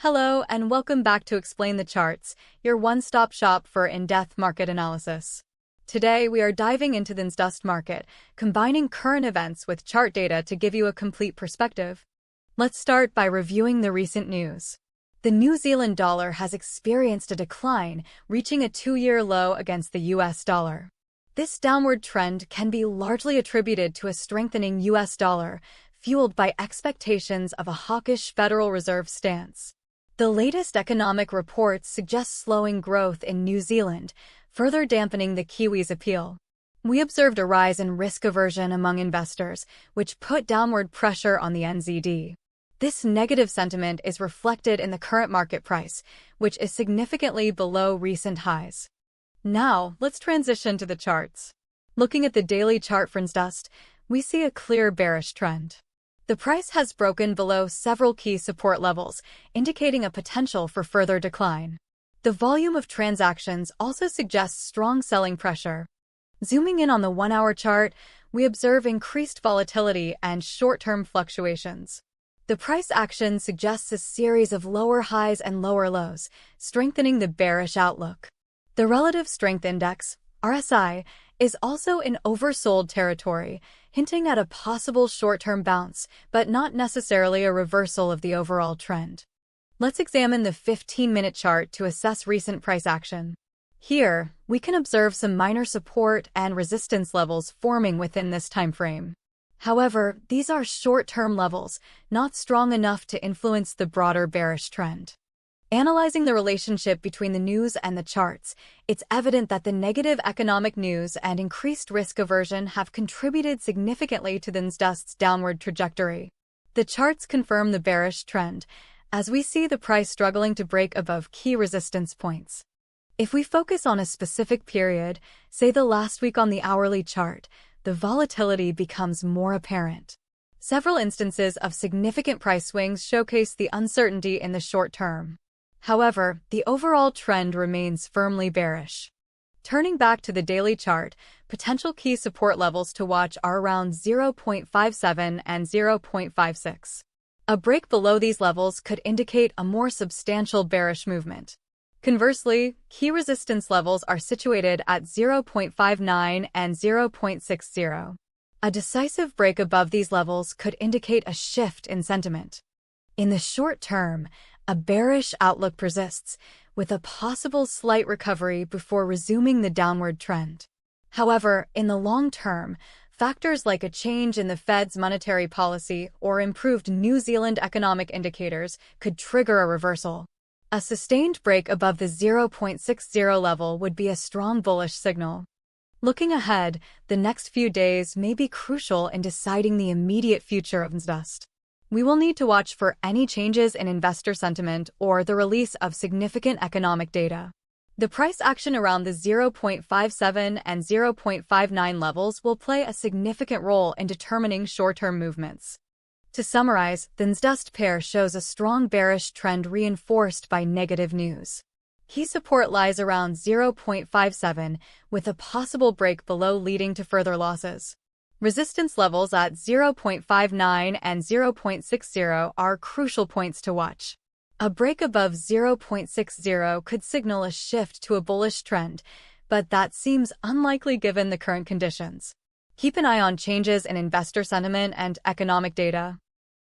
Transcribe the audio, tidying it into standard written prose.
Hello and welcome back to Explain the Charts, your one-stop shop for in-depth market analysis. Today, we are diving into the NZDUSD market, combining current events with chart data to give you a complete perspective. Let's start by reviewing the recent news. The New Zealand dollar has experienced a decline, reaching a two-year low against the US dollar. This downward trend can be largely attributed to a strengthening US dollar, fueled by expectations of a hawkish Federal Reserve stance. The latest economic reports suggest slowing growth in New Zealand, further dampening the Kiwis' appeal. We observed a rise in risk aversion among investors, which put downward pressure on the NZD. This negative sentiment is reflected in the current market price, which is significantly below recent highs. Now, let's transition to the charts. Looking at the daily chart for NZDUSD, we see a clear bearish trend. The price has broken below several key support levels, indicating a potential for further decline. The volume of transactions also suggests strong selling pressure. Zooming in on the 1-hour chart, we observe increased volatility and short-term fluctuations. The price action suggests a series of lower highs and lower lows, strengthening the bearish outlook. The Relative Strength Index, RSI, is also in oversold territory, hinting at a possible short-term bounce, but not necessarily a reversal of the overall trend. Let's examine the 15-minute chart to assess recent price action. Here, we can observe some minor support and resistance levels forming within this time frame. However, these are short-term levels, not strong enough to influence the broader bearish trend. Analyzing the relationship between the news and the charts, it's evident that the negative economic news and increased risk aversion have contributed significantly to the NZDUSD's downward trajectory. The charts confirm the bearish trend, as we see the price struggling to break above key resistance points. If we focus on a specific period, say the last week on the hourly chart, the volatility becomes more apparent. Several instances of significant price swings showcase the uncertainty in the short term. However, the overall trend remains firmly bearish. Turning back to the daily chart, potential key support levels to watch are around 0.57 and 0.56. A break below these levels could indicate a more substantial bearish movement. Conversely, key resistance levels are situated at 0.59 and 0.60. A decisive break above these levels could indicate a shift in sentiment. In the short term, a bearish outlook persists, with a possible slight recovery before resuming the downward trend. However, in the long term, factors like a change in the Fed's monetary policy or improved New Zealand economic indicators could trigger a reversal. A sustained break above the 0.60 level would be a strong bullish signal. Looking ahead, the next few days may be crucial in deciding the immediate future of NZDUSD. We will need to watch for any changes in investor sentiment or the release of significant economic data. The price action around the 0.57 and 0.59 levels will play a significant role in determining short-term movements. To summarize, the NZDUSD pair shows a strong bearish trend reinforced by negative news. Key support lies around 0.57, with a possible break below leading to further losses. Resistance levels at 0.59 and 0.60 are crucial points to watch. A break above 0.60 could signal a shift to a bullish trend, but that seems unlikely given the current conditions. Keep an eye on changes in investor sentiment and economic data.